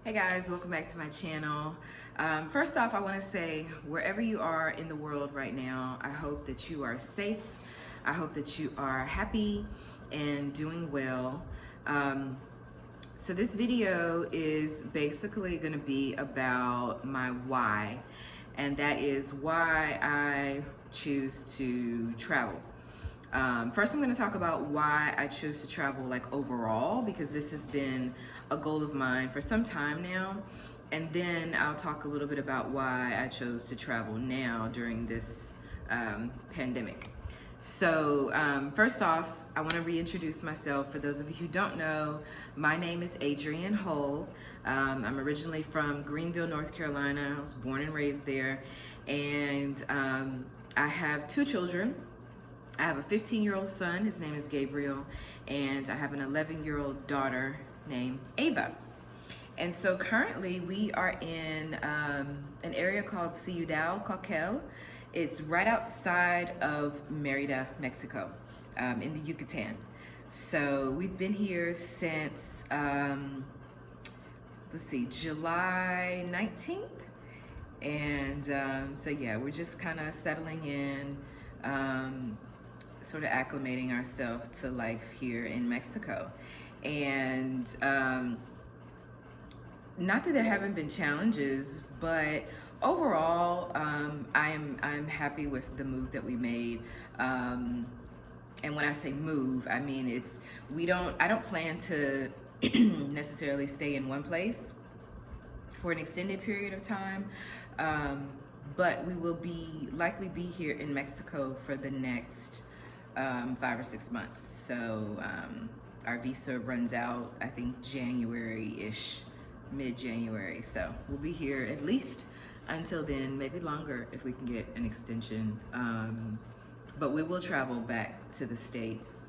Hey guys, welcome back to my channel. First off, I want to say wherever you are in the world right now, I hope that you are safe. I hope that you are happy and doing well. So this video is basically going to be about my why, and that is why I choose to travel. First, I'm going to talk about why I choose to travel, like overall, because this has been a goal of mine for some time now. And then I'll talk a little bit about why I chose to travel now during this pandemic. So, first off, I want to reintroduce myself. For those of you who don't know, my name is Adrienne Hull. I'm originally from Greenville, North Carolina. I was born and raised there. And I have two children. I have a 15-year-old son, his name is Gabriel, and I have an 11-year-old daughter named Ava. And so currently we are in an area called Ciudad Coquel. It's right outside of Merida, Mexico, in the Yucatan. So we've been here since, July 19th. And so yeah, we're just kind of settling in, sort of acclimating ourselves to life here in Mexico. And not that there haven't been challenges, but overall, I'm happy with the move that we made. And when I say move, I mean I don't plan to necessarily stay in one place for an extended period of time. But we will likely be here in Mexico for the next 5 or 6 months. So our visa runs out, I think January-ish, mid-January. So we'll be here at least until then, maybe longer if we can get an extension. But we will travel back to the States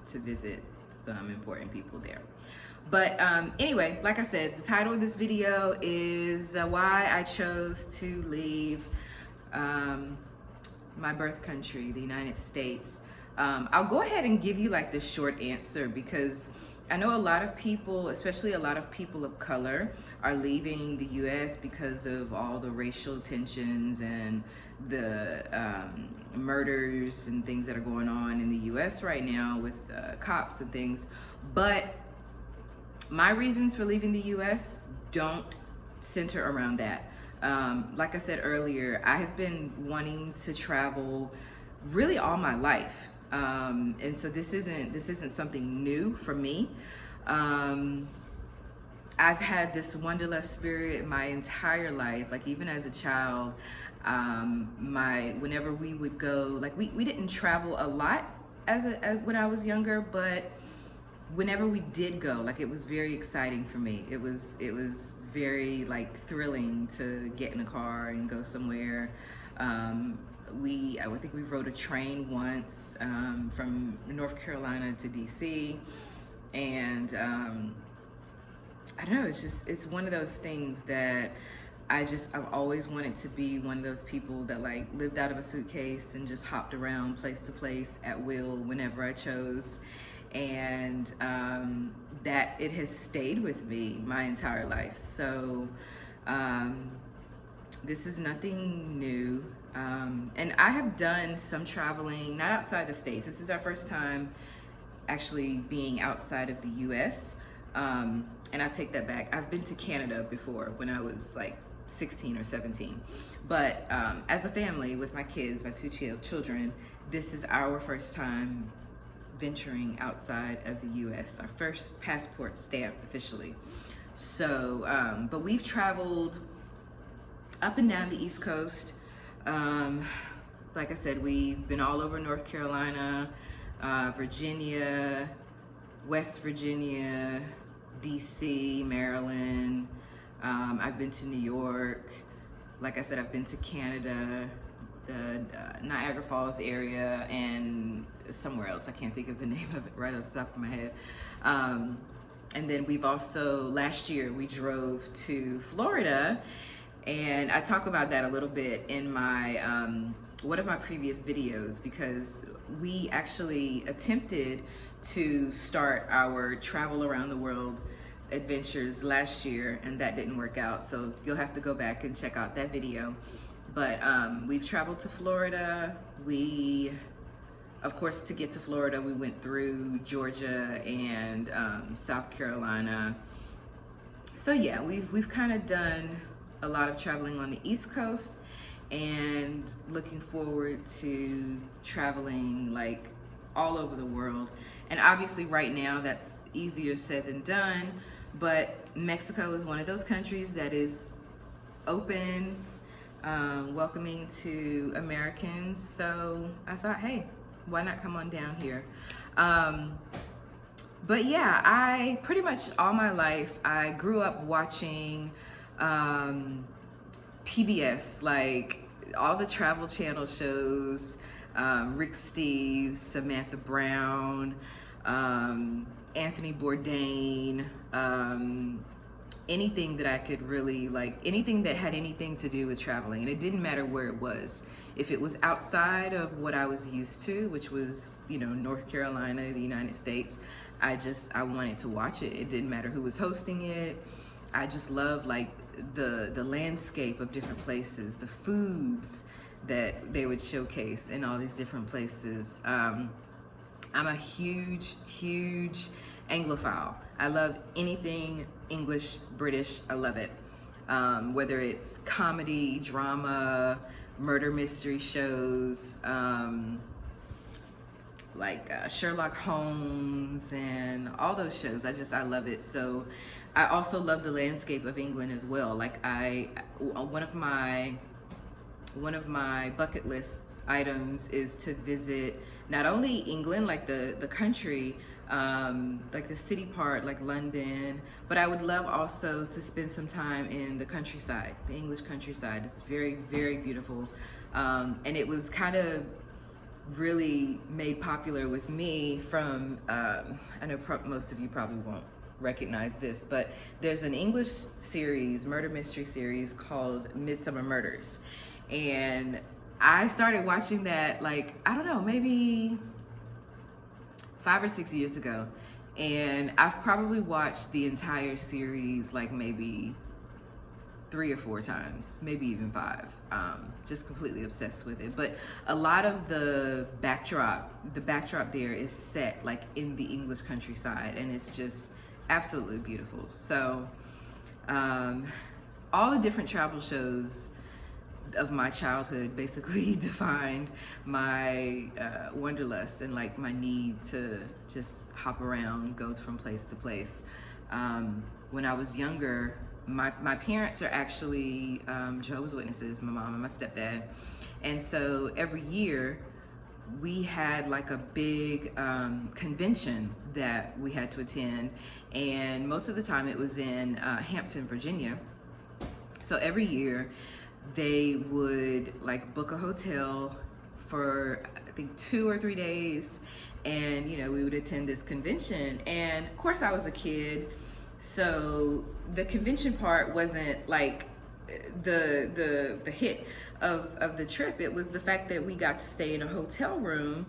to visit some important people there. But anyway, like I said, the title of this video is why I chose to leave my birth country, the United States. I'll go ahead and give you like the short answer, because I know a lot of people, especially a lot of people of color, are leaving the US because of all the racial tensions and the murders and things that are going on in the US right now with cops and things. But my reasons for leaving the US don't center around that. Like I said earlier, I have been wanting to travel really all my life. And so this isn't something new for me. I've had this wanderlust spirit my entire life. Like even as a child, whenever we would go, like we didn't travel a lot when I was younger, but whenever we did go, like it was very exciting for me. It was very like thrilling to get in a car and go somewhere. I think we rode a train once from North Carolina to DC, and I don't know, it's one of those things that I've always wanted to be one of those people that like lived out of a suitcase and just hopped around place to place at will whenever I chose. And that it has stayed with me my entire life. So this is nothing new. And I have done some traveling, not outside the States. This is our first time actually being outside of the US. And I take that back. I've been to Canada before when I was like 16 or 17. But as a family with my kids, my two children, this is our first time venturing outside of the US, our first passport stamp officially. So, but we've traveled up and down the East Coast. Like I said, we've been all over North Carolina, Virginia, West Virginia, DC, Maryland. I've been to New York. Like I said, I've been to Canada, the Niagara Falls area, and somewhere else. I can't think of the name of it right off the top of my head. And then we've also, last year, we drove to Florida, and I talk about that a little bit in my one of my previous videos, because we actually attempted to start our travel around the world adventures last year, and that didn't work out. So you'll have to go back and check out that video. But we've traveled to Florida. Of course, to get to Florida, we went through Georgia and South Carolina. So yeah, we've kind of done a lot of traveling on the East Coast, and looking forward to traveling like all over the world. And obviously right now that's easier said than done, but Mexico is one of those countries that is open, welcoming to Americans. So I thought, hey, why not come on down here? But yeah, I pretty much all my life, I grew up watching PBS, like all the Travel Channel shows, Rick Steves, Samantha Brown, Anthony Bourdain, anything that I could really like, anything that had anything to do with traveling. And it didn't matter where it was. If it was outside of what I was used to, which was, you know, North Carolina, the United States, I wanted to watch it. It didn't matter who was hosting it. I just love like the landscape of different places, the foods that they would showcase in all these different places. I'm a huge Anglophile. I love anything English, British, I love it. Whether it's comedy, drama, murder mystery shows, like Sherlock Holmes and all those shows. I love it. So I also love the landscape of England as well. Like one of my bucket list items is to visit not only England, like the country, like the city part, like London, but I would love also to spend some time in the countryside, the English countryside. It's very, very beautiful. And it was kind of really made popular with me from, I know most of you probably won't recognize this, but there's an English series, murder mystery series called Midsummer Murders. And I started watching that, like, I don't know, maybe 5 or 6 years ago. And I've probably watched the entire series like maybe 3 or 4 times, maybe even 5. Just completely obsessed with it. But a lot of the backdrop there is set like in the English countryside, and it's just absolutely beautiful. So all the different travel shows of my childhood basically defined my wanderlust and like my need to just hop around, go from place to place. When I was younger, my parents are actually Jehovah's Witnesses, my mom and my stepdad. And so every year we had like a big convention that we had to attend. And most of the time it was in Hampton, Virginia. So every year they would like book a hotel for I think 2 or 3 days, and you know, we would attend this convention. And of course I was a kid, so the convention part wasn't like the hit of the trip. It was the fact that we got to stay in a hotel room,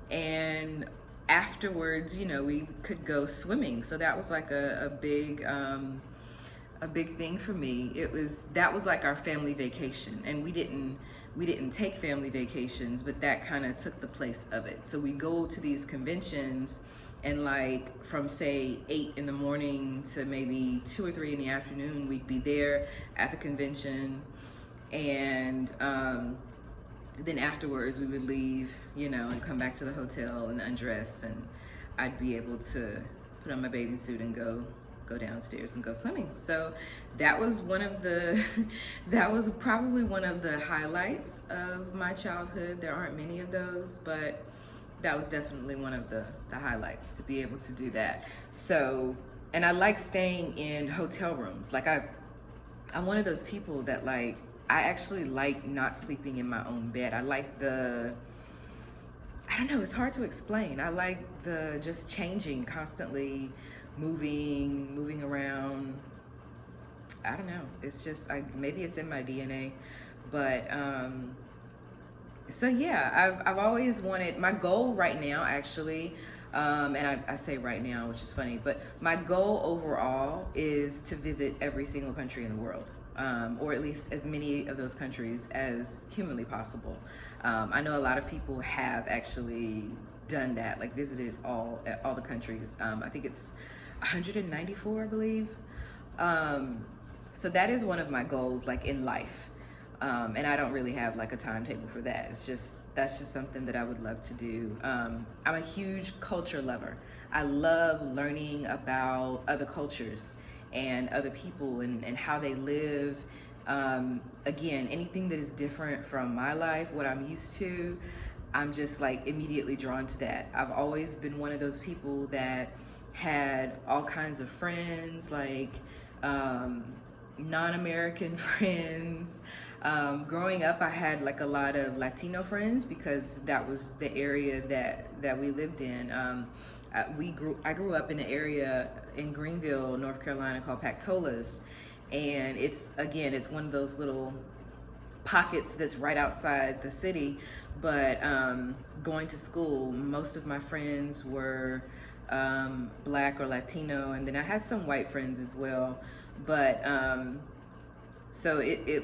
and afterwards, you know, we could go swimming. So that was like a big thing for me. That was like our family vacation, and we didn't take family vacations, but that kind of took the place of it. So we go to these conventions, and like from say 8 in the morning to maybe 2 or 3 in the afternoon, we'd be there at the convention, and then afterwards we would leave, you know, and come back to the hotel and undress, and I'd be able to put on my bathing suit and go downstairs and go swimming. So that was that was probably one of the highlights of my childhood. There aren't many of those, but that was definitely one of the highlights, to be able to do that. So, and I like staying in hotel rooms. Like I'm one of those people that like, I actually like not sleeping in my own bed. I like I don't know, it's hard to explain. I like the just changing, constantly moving around. I don't know, it's just maybe it's in my DNA. But so yeah, I've always wanted, my goal right now actually And I say right now, which is funny, but my goal overall is to visit every single country in the world, or at least as many of those countries as humanly possible. I know a lot of people have actually done that, like visited all the countries. I think it's 194, I believe. So that is one of my goals, like in life. And I don't really have like a timetable for that. That's just something that I would love to do. I'm a huge culture lover. I love learning about other cultures and other people and how they live. Again, anything that is different from my life, what I'm used to, I'm just like immediately drawn to that. I've always been one of those people that had all kinds of friends, like non-American friends. Growing up, I had like a lot of Latino friends because that was the area that we lived in. I grew up in an area in Greenville, North Carolina called Pactolas, and it's one of those little pockets that's right outside the city. But going to school, most of my friends were Black or Latino, and then I had some white friends as well. But so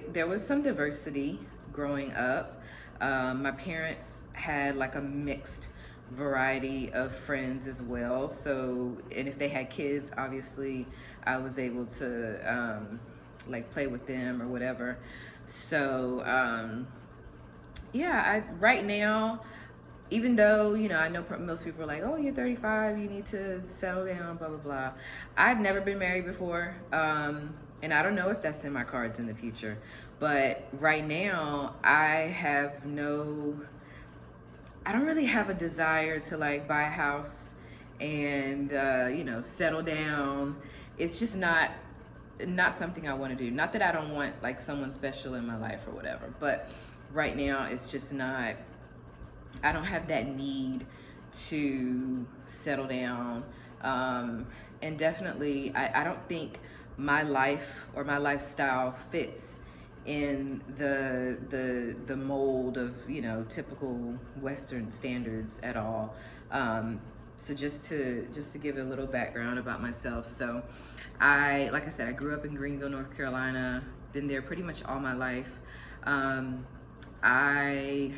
there was some diversity growing up. My parents had like a mixed variety of friends as well. So, and if they had kids, obviously I was able to like play with them or whatever. So yeah, right now, even though, you know, I know most people are like, oh, you're 35, you need to settle down, blah, blah, blah. I've never been married before. And I don't know if that's in my cards in the future. But right now, I don't really have a desire to like buy a house and, you know, settle down. It's just not something I want to do. Not that I don't want like someone special in my life or whatever, but right now it's just not, I don't have that need to settle down. And definitely, I don't think my life or my lifestyle fits in the mold of, you know, typical Western standards at all. So just to give a little background about myself. So like I said, I grew up in Greenville, North Carolina, been there pretty much all my life. I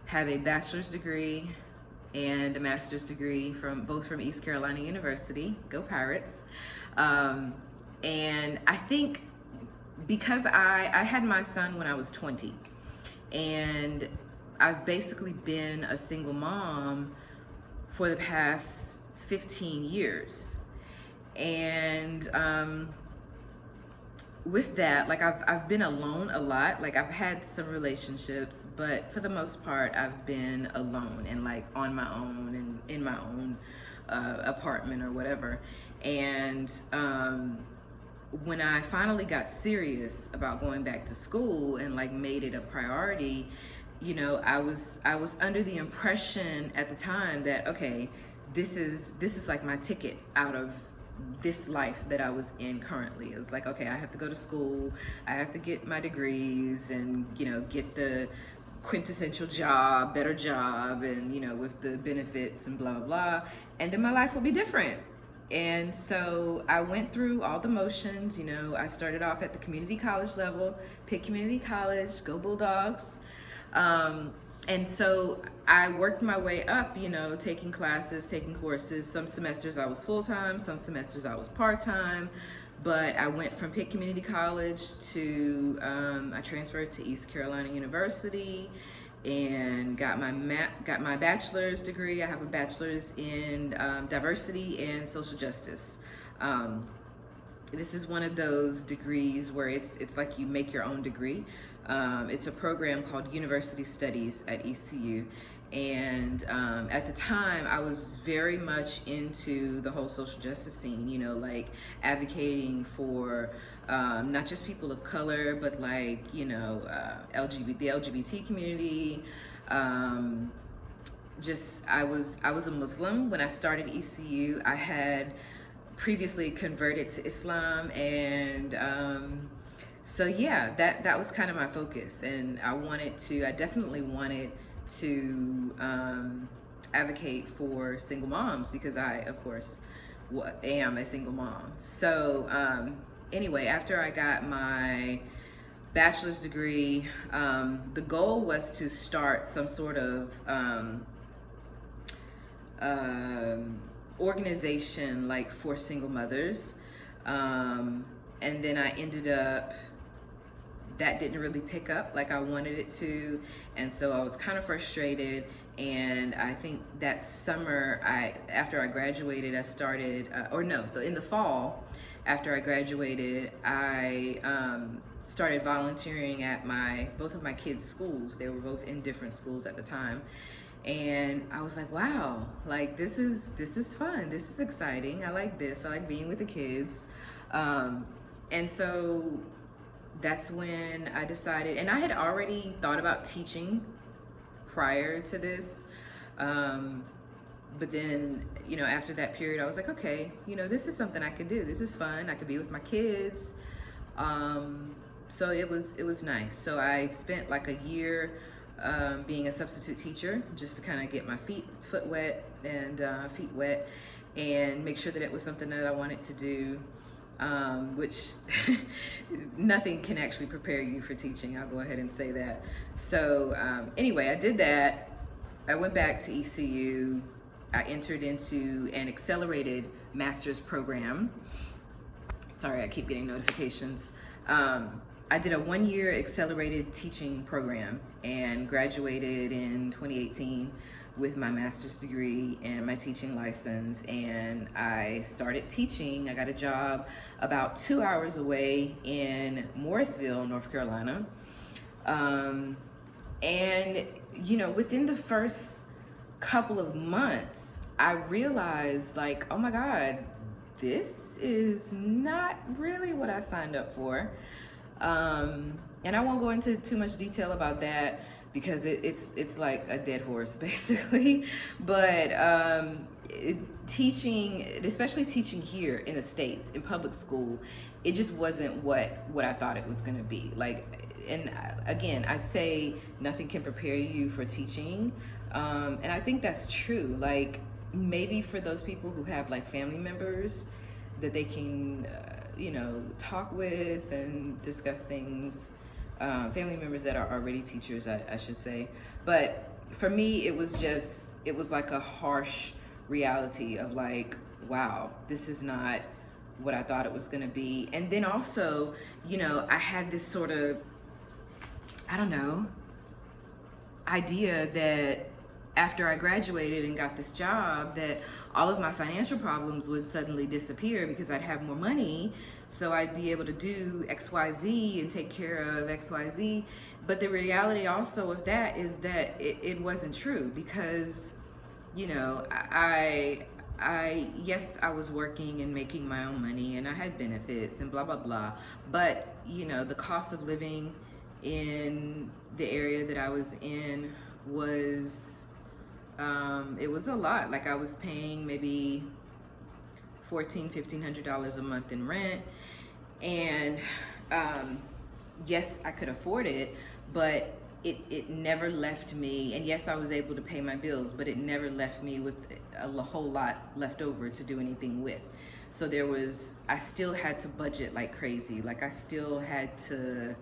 have a bachelor's degree and a master's degree both from East Carolina University. Go Pirates. And I think because I had my son when I was 20, and I've basically been a single mom for the past 15 years. And with that, like I've been alone a lot. Like I've had some relationships, but for the most part, I've been alone and like on my own and in my own apartment or whatever. And when I finally got serious about going back to school and like made it a priority, you know, I was under the impression at the time that, okay, this is like my ticket out of this life that I was in currently. It was like, okay, I have to go to school, I have to get my degrees and, you know, get the quintessential job, better job, and, you know, with the benefits and blah, blah, blah. And then my life will be different. And so I went through all the motions. You know, I started off at the community college level, Pitt Community College, go Bulldogs. And so I worked my way up, you know, taking classes, taking courses. Some semesters I was full-time, some semesters I was part-time. But I went from Pitt Community College to, I transferred to East Carolina University and got my bachelor's degree. I have a bachelor's in diversity and social justice. This is one of those degrees where it's like you make your own degree. It's a program called University Studies at ECU. And at the time, I was very much into the whole social justice scene, you know, like advocating for not just people of color, but like, you know, the LGBT community. I was a Muslim when I started ECU. I had previously converted to Islam, and so yeah, that was kind of my focus, and I definitely wanted to advocate for single moms because I, of course, am a single mom. So anyway, after I got my bachelor's degree, the goal was to start some sort of organization like for single mothers. And then I ended up, that didn't really pick up like I wanted it to. And so I was kind of frustrated. And I think that summer, after I graduated, I started, in the fall, after I graduated, I started volunteering at both of my kids' schools. They were both in different schools at the time. And I was like, wow, like this is fun. This is exciting. I like this. I like being with the kids. And so that's when I decided, and I had already thought about teaching prior to this. But then, after that period, I was like, okay, this is something I could do. This is fun. I could be with my kids. So it was nice. So I spent like a year being a substitute teacher, just to kind of get my feet wet and make sure that it was something that I wanted to do, which nothing can actually prepare you for teaching. I'll go ahead and say that. So anyway, I did that. I went back to ECU. I entered into an accelerated master's program. Sorry, I keep getting notifications. I did a 1-year accelerated teaching program and graduated in 2018 with my master's degree and my teaching license. And I started teaching. I got a job about 2 hours away in Morrisville, North Carolina. And, within the first couple of months, I realized like, oh my God, this is not really what I signed up for. And I won't go into too much detail about that because it's like a dead horse basically. But teaching, especially teaching here in the States in public school, it just wasn't what I thought it was gonna be. Like, and again, I'd say nothing can prepare you for teaching. And I think that's true. Like, maybe for those people who have like family members that they can talk with and discuss things, family members that are already teachers, I should say. But for me, it was like a harsh reality of like, wow, this is not what I thought it was gonna be. And then also, I had this sort of, I don't know, idea that after I graduated and got this job, that all of my financial problems would suddenly disappear because I'd have more money, so I'd be able to do XYZ and take care of XYZ. But the reality also of that is that it wasn't true because, yes, I was working and making my own money and I had benefits and blah, blah, blah. But, the cost of living in the area that I was in was, it was a lot. Like, I was paying maybe $1,500 a month in rent. And yes, I could afford it, but it never left me. And yes, I was able to pay my bills, but it never left me with a whole lot left over to do anything with. So I still had to budget like crazy. Like, I still had to,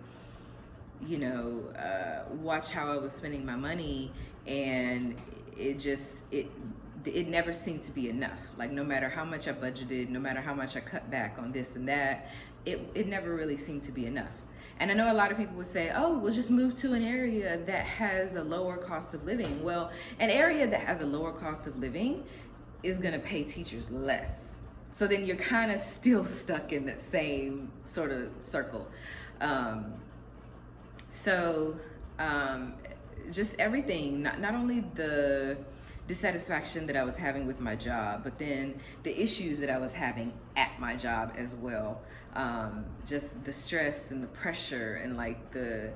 watch how I was spending my money, and it never seemed to be enough. Like, no matter how much I budgeted, no matter how much I cut back on this and that, it never really seemed to be enough. And I know a lot of people would say, oh, we'll just move to an area that has a lower cost of living. Well, an area that has a lower cost of living is gonna pay teachers less. So then you're kind of still stuck in that same sort of circle. Just everything, not only the dissatisfaction that I was having with my job, but then the issues that I was having at my job as well. Just the stress and the pressure and like the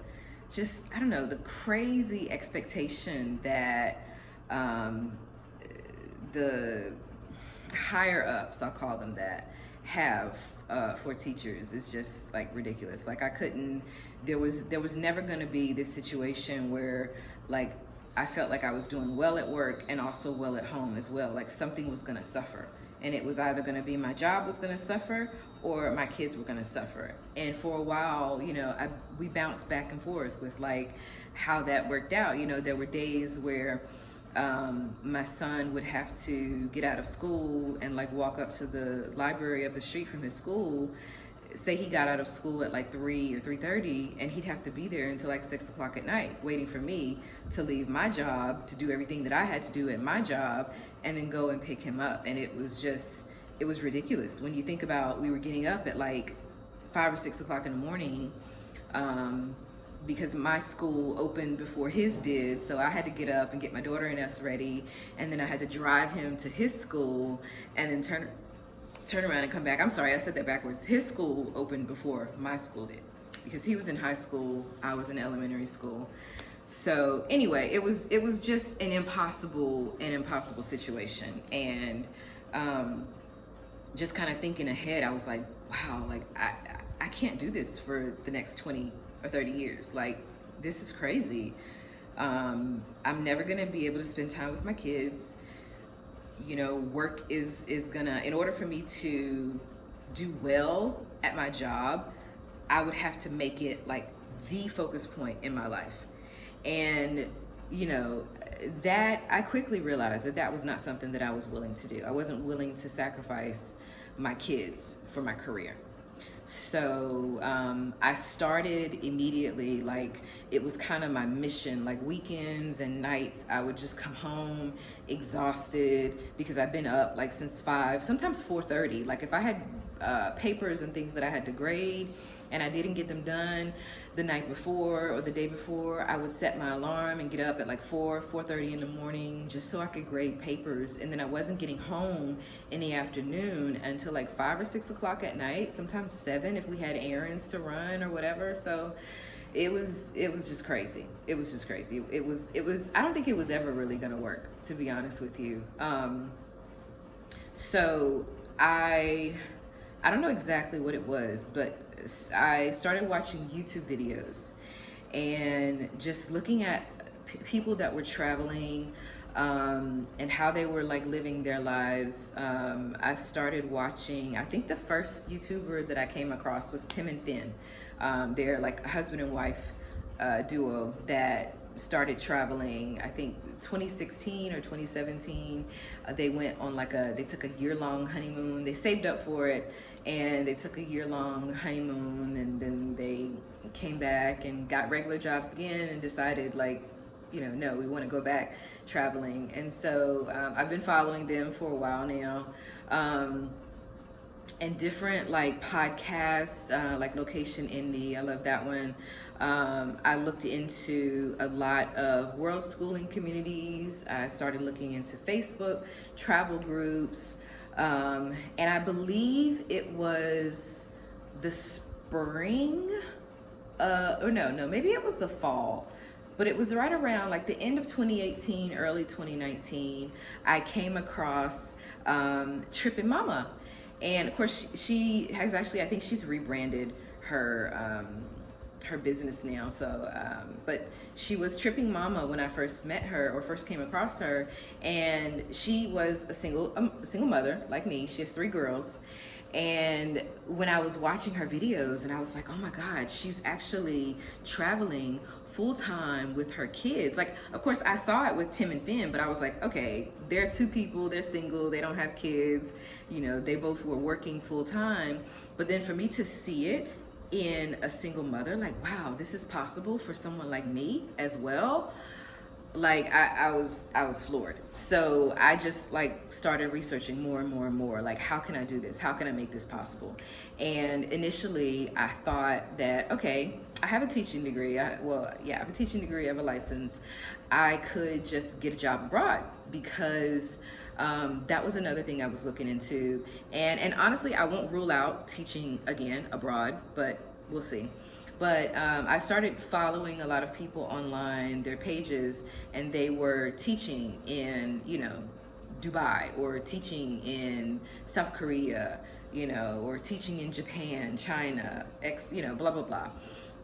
crazy expectation that the higher ups, I'll call them that, have for teachers is just like ridiculous. Like, there was never gonna be this situation where like I felt like I was doing well at work and also well at home as well. Like something was going to suffer. And it was either going to be my job was going to suffer or my kids were going to suffer. And for a while, we bounced back and forth with like how that worked out. There were days where my son would have to get out of school and like walk up to the library of the street from his school. Say he got out of school at like 3 or 3:30, and he'd have to be there until like 6 o'clock at night, waiting for me to leave my job to do everything that I had to do at my job, and then go and pick him up. And it was ridiculous when you think about we were getting up at like 5 or 6 o'clock in the morning, because my school opened before his did, so I had to get up and get my daughter and us ready, and then I had to drive him to his school, and then turn around and come back. I'm sorry, I said that backwards. His school opened before my school did, because he was in high school, I was in elementary school. So anyway, it was just an impossible situation. And just kind of thinking ahead, I was like, wow, like I can't do this for the next 20 or 30 years. Like, this is crazy. I'm never gonna be able to spend time with my kids. Work is gonna, in order for me to do well at my job, I would have to make it like the focus point in my life. And, that I quickly realized that was not something that I was willing to do. I wasn't willing to sacrifice my kids for my career. So I started immediately, like it was kind of my mission, like weekends and nights, I would just come home exhausted because I've been up like since 5, sometimes 4:30. Like if I had papers and things that I had to grade and I didn't get them done the night before or the day before, I would set my alarm and get up at like 4:30 in the morning just so I could grade papers. And then I wasn't getting home in the afternoon until like 5 or 6 o'clock at night, sometimes 7 if we had errands to run or whatever. So it was just crazy. It was just crazy. It was I don't think it was ever really gonna work, to be honest with you. So I don't know exactly what it was, but I started watching YouTube videos and just looking at people that were traveling and how they were like living their lives. I started watching, I think the first YouTuber that I came across was Tim and Finn. They're like a husband and wife duo that started traveling, I think 2016 or 2017. They went on they took a year-long honeymoon. They saved up for it and they took a year-long honeymoon, and then they came back and got regular jobs again and decided no, we want to go back traveling. And so I've been following them for a while now. And different like podcasts, like Location Indie, I love that one. I looked into a lot of world schooling communities. I started looking into Facebook travel groups, and I believe it was the spring, or no, maybe it was the fall. But it was right around like the end of 2018, early 2019, I came across Trippin' Mama. And of course, she has actually, I think she's rebranded her business now. So, but she was Tripping Mama when I first met her or first came across her. And she was a single mother like me. She has 3 girls. And when I was watching her videos, and I was like, oh my God, she's actually traveling full time with her kids. Like, of course, I saw it with Tim and Finn, but I was like, okay, they're 2 people, they're single, they don't have kids, they both were working full time. But then for me to see it in a single mother, like, wow, this is possible for someone like me as well. Like I was floored. So I just like started researching more and more and more, like, how can I do this? How can I make this possible? And initially I thought that, okay, I have a teaching degree. I have a teaching degree, I have a license. I could just get a job abroad, because that was another thing I was looking into. And honestly, I won't rule out teaching again abroad, but we'll see. But I started following a lot of people online, their pages, and they were teaching in, Dubai, or teaching in South Korea, or teaching in Japan, China, blah, blah, blah.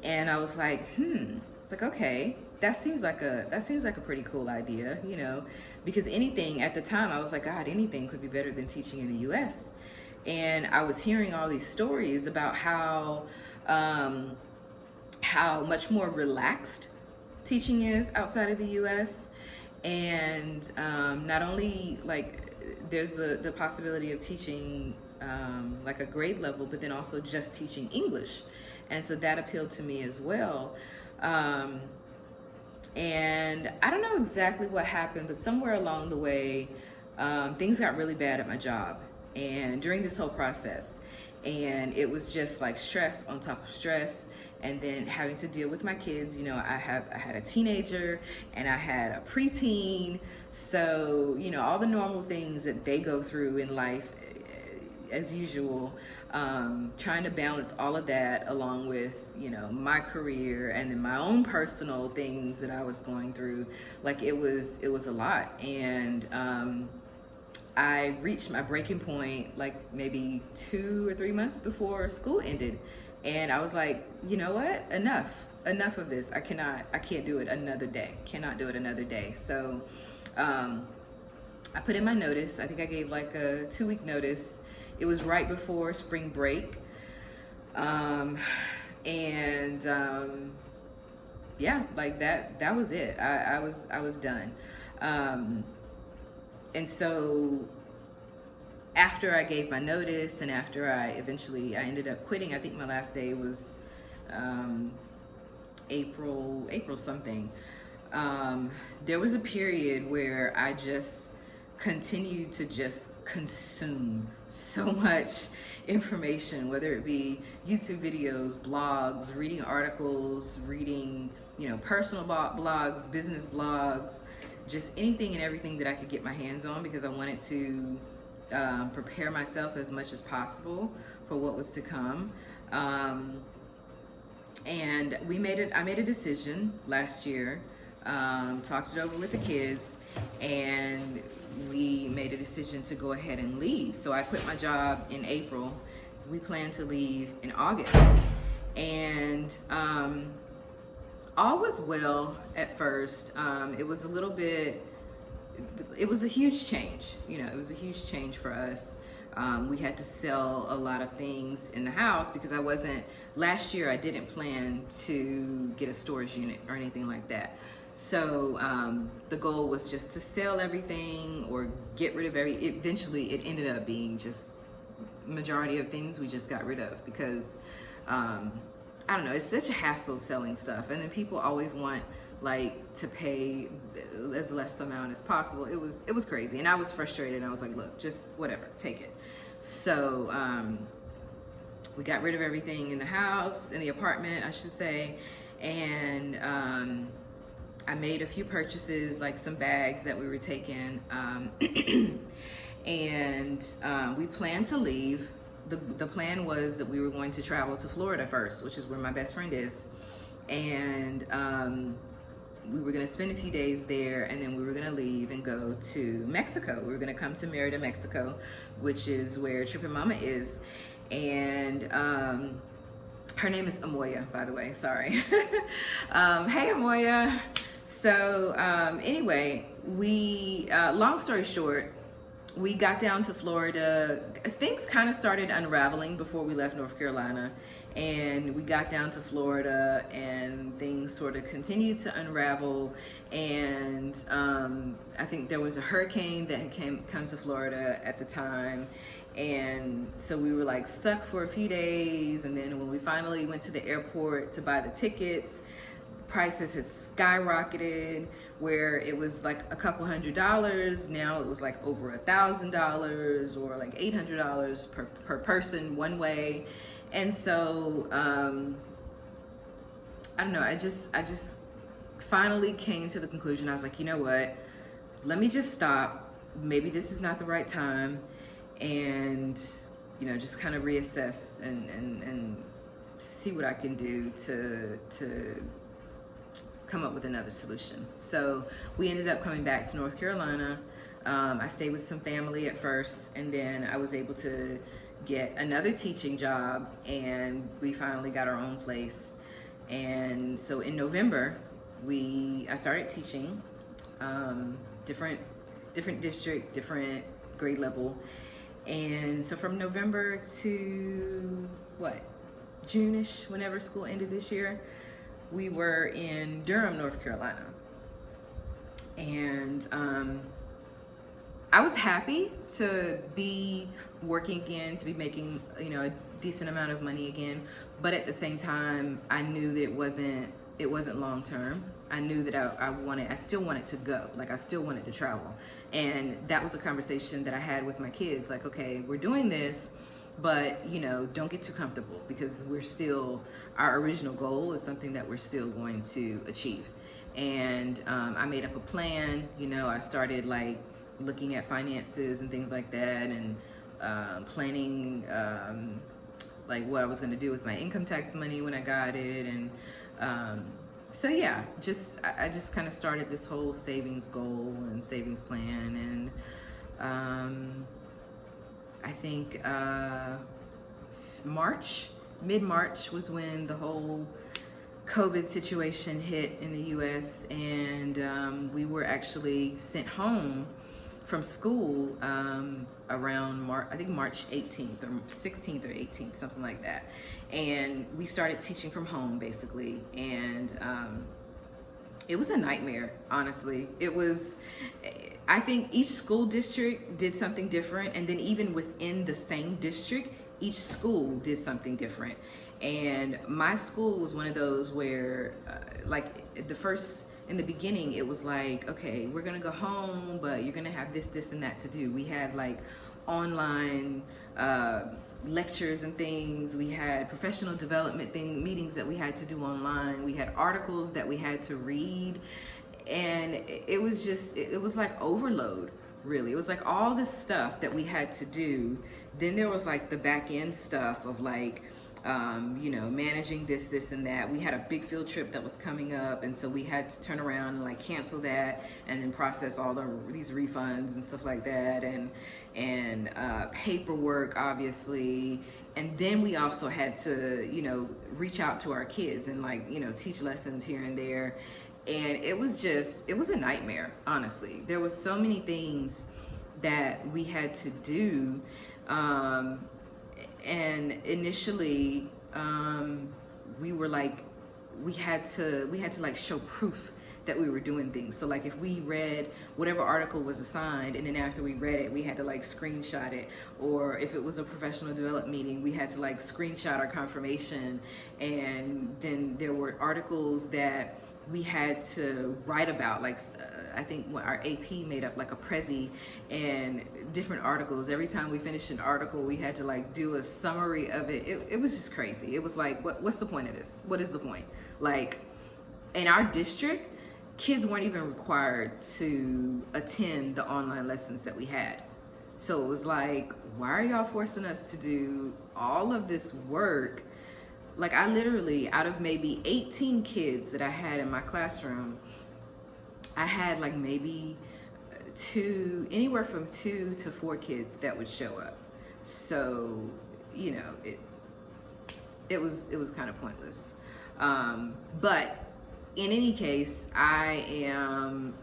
And I was like, it's like, okay, that seems like a pretty cool idea, you know, because anything at the time I was like, God, anything could be better than teaching in the US. And I was hearing all these stories about how much more relaxed teaching is outside of the US. And not only like there's the possibility of teaching like a grade level, but then also just teaching English. And so that appealed to me as well. And I don't know exactly what happened, but somewhere along the way, things got really bad at my job. And during this whole process, and it was just like stress on top of stress, and then having to deal with my kids. You know, I had a teenager and I had a preteen, so you know, all the normal things that they go through in life as usual. Trying to balance all of that along with, you know, my career and then my own personal things that I was going through. Like it was a lot. And I reached my breaking point like maybe 2 or 3 months before school ended. And I was like, you know what? Enough of this. I can't do it another day. Cannot do it another day. So I put in my notice. I think I gave like a 2-week notice. It was right before spring break. Yeah, like that was it. I was done. And so after I gave my notice and after I ended up quitting, I think my last day was April something. There was a period where I just continued to just consume so much information, whether it be YouTube videos, blogs, reading articles, reading, you know, personal blogs, business blogs, just anything and everything that I could get my hands on, because I wanted to prepare myself as much as possible for what was to come. And I made a decision last year, talked it over with the kids, and we made a decision to go ahead and leave. So I quit my job in April. We plan to leave in August. And all was well at first. It was a huge change. You know, it was a huge change for us. We had to sell a lot of things in the house because last year I didn't plan to get a storage unit or anything like that. So the goal was just to sell everything or get rid of eventually it ended up being just majority of things we just got rid of because, I don't know, it's such a hassle selling stuff. And then people always want like to pay as less amount as possible. It was crazy. And I was frustrated and I was like, look, just whatever, take it. So we got rid of everything in the apartment, I should say. And I made a few purchases, like some bags that we were taking, and we planned to leave. The plan was that we were going to travel to Florida first, which is where my best friend is, and we were going to spend a few days there, and then we were going to leave and go to Mexico. We were going to come to Merida, Mexico, which is where Trippin' Mama is, and her name is Amoya, by the way, sorry. Hey, Amoya. So anyway, long story short, we got down to Florida. Things kind of started unraveling before we left North Carolina, and we got down to Florida and things sort of continued to unravel. And I think there was a hurricane that had come to Florida at the time. And so we were like stuck for a few days. And then when we finally went to the airport to buy the tickets, prices had skyrocketed, where it was like a couple $100. Now it was like over $1,000 or like $800 per person one way. And so I don't know, I just finally came to the conclusion. I was like, you know what, let me just stop. Maybe this is not the right time, and you know, just kind of reassess and see what I can do to come up with another solution. So we ended up coming back to North Carolina. I stayed with some family at first, and then I was able to get another teaching job, and we finally got our own place. And so in November, I started teaching, different district, different grade level. And so from November to June-ish, whenever school ended this year, we were in Durham, North Carolina. And I was happy to be working again, to be making, a decent amount of money again. But at the same time, I knew that it wasn't long term. I knew that I still wanted to go. Like, I still wanted to travel. And that was a conversation that I had with my kids. Like, okay, we're doing this, but, don't get too comfortable, because our original goal is something that we're still going to achieve. And I made up a plan. I started looking at finances and things like that, and planning what I was going to do with my income tax money when I got it. And so yeah, I just kind of started this whole savings goal and savings plan. And I think mid-March was when the whole COVID situation hit in the US, and we were actually sent home from school around March 18th or 16th or 18th, something like that. And we started teaching from home, basically. And it was a nightmare, honestly. I think each school district did something different, and then even within the same district, each school did something different. And my school was one of those where, in the beginning, it was like, okay, we're gonna go home, but you're gonna have this, and that to do. We had online lectures and things. We had professional development meetings that we had to do online. We had articles that we had to read. And it was like overload, really. It was like all this stuff that we had to do. Then there was the back end stuff of managing this and that. We had a big field trip that was coming up, and so we had to turn around and cancel that, and then process all these refunds and stuff like that, and paperwork, obviously. And then we also had to reach out to our kids and teach lessons here and there. And it was a nightmare, honestly. There was so many things that we had to do. And initially, we had to show proof that we were doing things. So if we read whatever article was assigned, and then after we read it, we had to screenshot it. Or if it was a professional development meeting, we had to screenshot our confirmation. And then there were articles that we had to write about, I think our AP made up a Prezi and different articles. Every time we finished an article, we had to do a summary of it. It was just crazy. It was what's the point of this? What is the point? In our district, kids weren't even required to attend the online lessons that we had. So it was why are y'all forcing us to do all of this work? I literally, out of maybe 18 kids that I had in my classroom, I had maybe anywhere from 2 to 4 kids that would show up. So, it was kind of pointless. But in any case, I am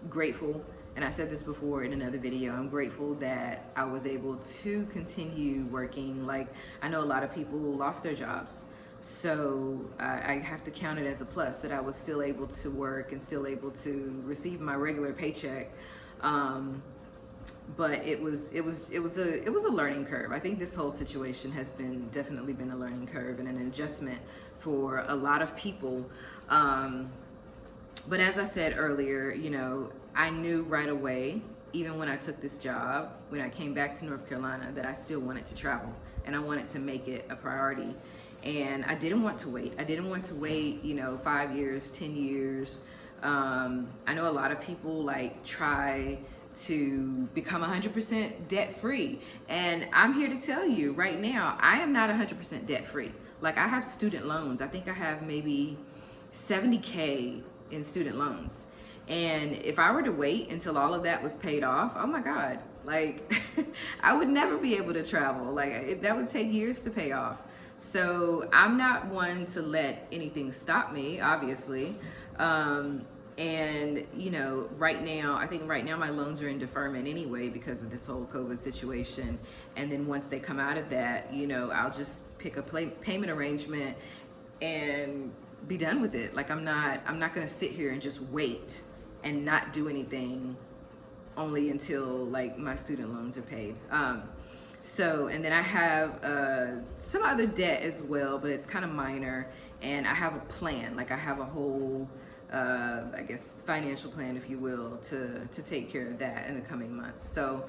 grateful, and I said this before in another video, I'm grateful that I was able to continue working. I know a lot of people lost their jobs. So I have to count it as a plus that I was still able to work and still able to receive my regular paycheck. But it was a learning curve. I think this whole situation has definitely been a learning curve and an adjustment for a lot of people. But as I said earlier, I knew right away, even when I took this job, when I came back to North Carolina, that I still wanted to travel and I wanted to make it a priority. And I didn't want to wait. 5 years, 10 years. I know a lot of people try to become 100% debt free. And I'm here to tell you right now, I am not 100% debt free. I have student loans. I think I have maybe $70K in student loans. And if I were to wait until all of that was paid off, oh my God, Like, I would never be able to travel. Like, that would take years to pay off. So I'm not one to let anything stop me, obviously. And you know, right now, I think right now my loans are in deferment anyway because of this whole COVID situation. And then once they come out of that, you know, I'll just pick a payment arrangement and be done with it. Like, I'm not gonna sit here and just wait and not do anything only until like my student loans are paid. So, and then I have some other debt as well, but it's kind of minor. And I have a plan, like I have a whole, I guess, financial plan, if you will, to take care of that in the coming months. So,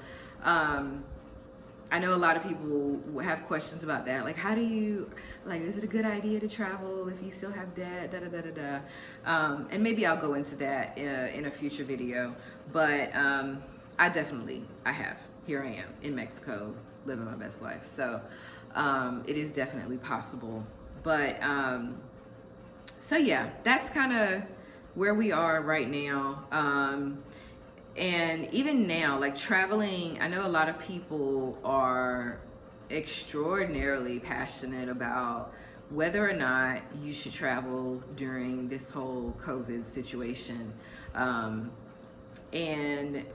I know a lot of people have questions about that. Like, how do you, like, is it a good idea to travel if you still have debt, da da da da da. And maybe I'll go into that in a future video. But I have. Here I am in Mexico, living my best life. So it is definitely possible. But so yeah, that's kind of where we are right now. And even now, like traveling, I know a lot of people are extraordinarily passionate about whether or not you should travel during this whole COVID situation. And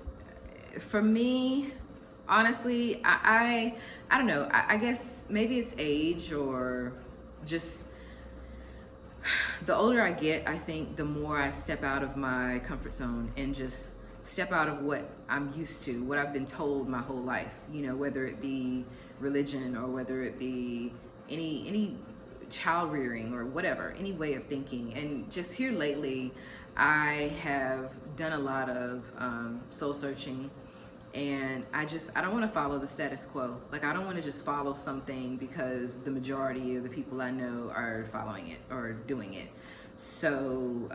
for me, honestly, I don't know. I guess maybe it's age or just the older I get, I think the more I step out of my comfort zone and just step out of what I'm used to, what I've been told my whole life, you know, whether it be religion or whether it be any child rearing or whatever, any way of thinking. And just here lately, I have done a lot of soul searching, and I don't want to follow the status quo. Like, I don't want to just follow something because the majority of the people I know are following it or doing it. So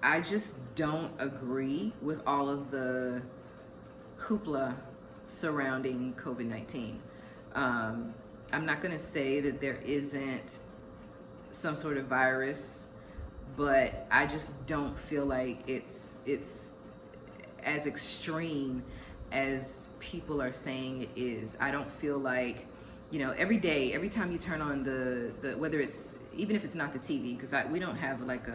I just don't agree with all of the hoopla surrounding COVID-19. I'm not going to say that there isn't some sort of virus, but I just don't feel like it's as extreme as people are saying it is. I don't feel like, you know, every day, every time you turn on the whether it's, even if it's not the TV, because we don't have like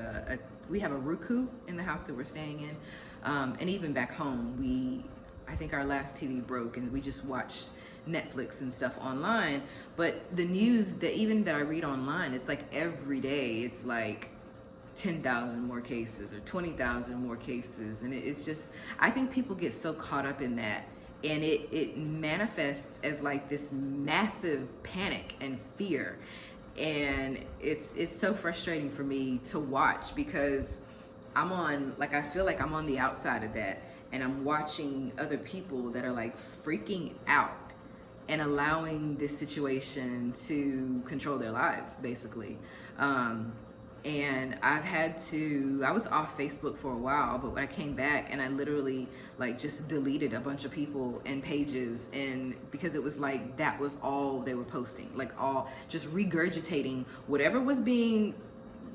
we have a Roku in the house that we're staying in, and even back home, I think our last TV broke and we just watched Netflix and stuff online. But the news that I read online, it's like every day it's like 10,000 more cases or 20,000 more cases. And it's just, I think people get so caught up in that, and it manifests as like this massive panic and fear. And it's so frustrating for me to watch, because I feel like I'm on the outside of that, and I'm watching other people that are like freaking out and allowing this situation to control their lives, basically. And I was off Facebook for a while, but when I came back, and I literally like just deleted a bunch of people and pages, and because it was like that was all they were posting, like all just regurgitating whatever was being,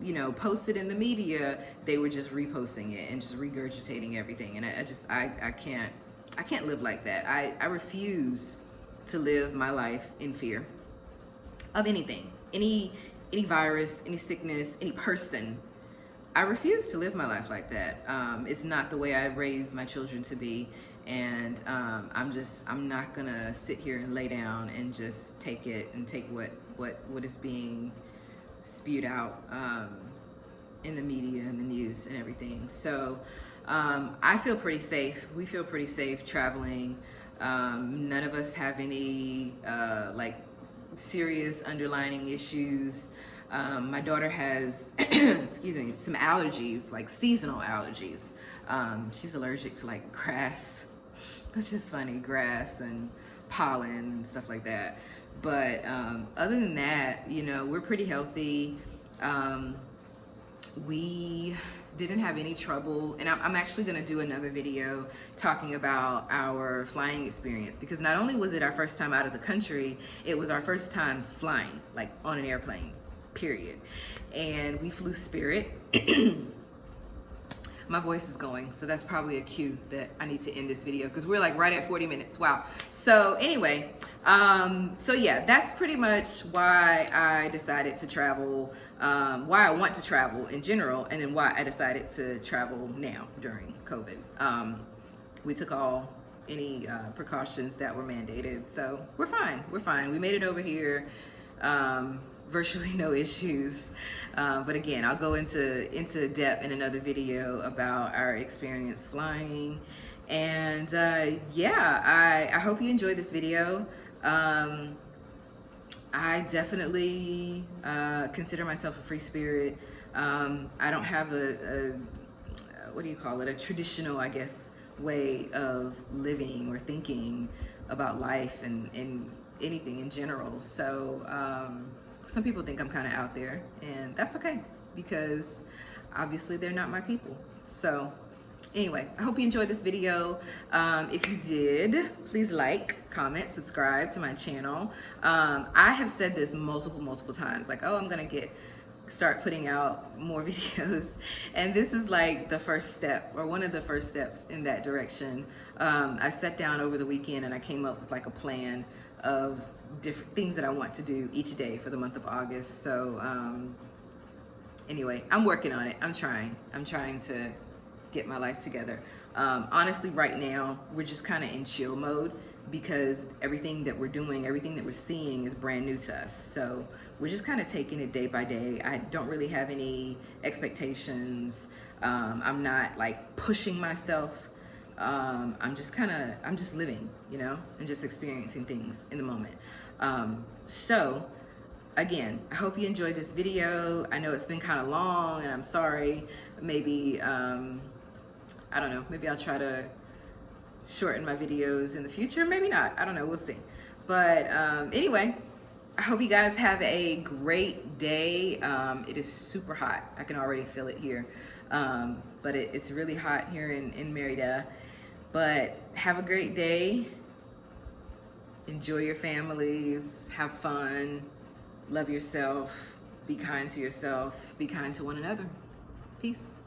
you know, posted in the media. They were just reposting it and just regurgitating everything. And I can't live like that. I refuse to live my life in fear of anything, any virus, any sickness, any person. I refuse to live my life like that. It's not the way I raised my children to be. And I'm not gonna sit here and lay down and just take what is being spewed out in the media and the news and everything. So I feel pretty safe. We feel pretty safe traveling. None of us have any like serious underlying issues. My daughter has, excuse me, some allergies, like seasonal allergies. She's allergic to like grass, which is funny, grass and pollen and stuff like that. But other than that, you know, we're pretty healthy. We didn't have any trouble, and I'm actually going to do another video talking about our flying experience, because not only was it our first time out of the country, it was our first time flying, like on an airplane, period. And we flew Spirit. My voice is going, so that's probably a cue that I need to end this video because we're like right at 40 minutes. Wow. So anyway, so yeah, that's pretty much why I decided to travel, why I want to travel in general, and then why I decided to travel now during COVID. We took any precautions that were mandated, so we're fine. We're fine. We made it over here. Virtually no issues, but again, I'll go into depth in another video about our experience flying. And yeah, I hope you enjoyed this video. I definitely consider myself a free spirit. I don't have a what do you call it, a traditional, I guess, way of living or thinking about life and anything in general. So some people think I'm kind of out there, and that's okay because obviously they're not my people. So anyway, I hope you enjoyed this video. If you did, please like, comment, subscribe to my channel. I have said this multiple times, like, oh, I'm gonna start putting out more videos, and this is like the first step, or one of the first steps in that direction. I sat down over the weekend and I came up with like a plan of different things that I want to do each day for the month of August. So anyway, I'm working on it. I'm trying to get my life together. Honestly, right now we're just kind of in chill mode because everything that we're doing, everything that we're seeing is brand new to us. So we're just kind of taking it day by day. I don't really have any expectations. I'm not like pushing myself. I'm just living, you know, and just experiencing things in the moment. So again, I hope you enjoyed this video. I know it's been kind of long and I'm sorry. Maybe, I don't know, maybe I'll try to shorten my videos in the future. Maybe not, I don't know, we'll see. But anyway, I hope you guys have a great day. It is super hot. I can already feel it here. But it's really hot here in Merida. But have a great day. Enjoy your families. Have fun. Love yourself. Be kind to yourself. Be kind to one another. Peace.